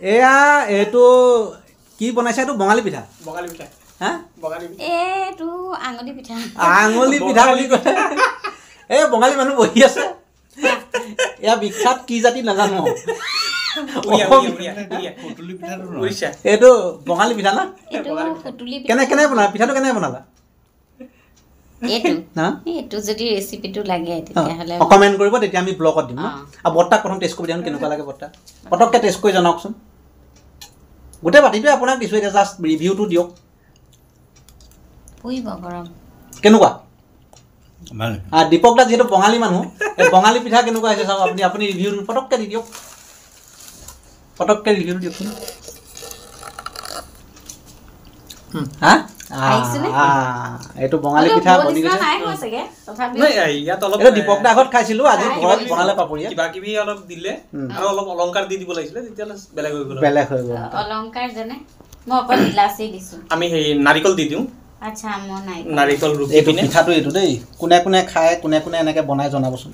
এয়া এইটো কি বনাইছে এইটো বঙালী পিঠা হা এইটো আঙুলি পিঠা আঙুলি পিঠা বুলি কয় এই বঙালী মানুহ বহি আছে এয়া বিখ্যাত কি জাতি নাজানো এইটো বঙালী পিঠা না কেনে বনালা পিঠাটো কেনে বনালা এইটো যদি ৰেচিপিটো লাগে তেতিয়াহ'লে কমেণ্ট কৰিব তেতিয়া আমি ব্লগত দিম আৰু বৰ্তাক প্ৰথম টেষ্ট কৰি দিওঁ কেনেকুৱা লাগে বৰ্তা পটককৈ টেষ্ট কৰি জনাওকচোন গোটেই বাতিটোৱে আপোনাক দিছোঁ এতিয়া জাষ্ট ৰিভিউটো দিয়ক কেনেকুৱা দীপক দা যিহেতু বঙালী মানুহ এই বঙালী পিঠা কেনেকুৱা হৈছে চাওক আপুনি ৰিভিউটো পটককৈ দি দিয়ক পটককৈ ৰিভিউটো দিয়কচোন হা এইটো বঙালী পিঠা বনি গৈছে এইটো দীপক দা আগত খাইছিলোঁ আজি ঘৰত বনালে পাপৰিয়া কিবা কিবি অলপ দিলে আৰু অলপ অলংকাৰ দি দিব লাগিছিলে তেতিয়াহ'লে বেলেগ হৈ গ'ল অলংকাৰ যেনে মই অকল ইলাচি দিছোঁ আমি সেই নাৰিকল দি দিওঁ আচ্ছা মই নাৰিকল ৰুকি এইটো পিঠাটো এইটো দেই কোনে কোনে খায় কোনে কোনে এনেকৈ বনাই জনাবচোন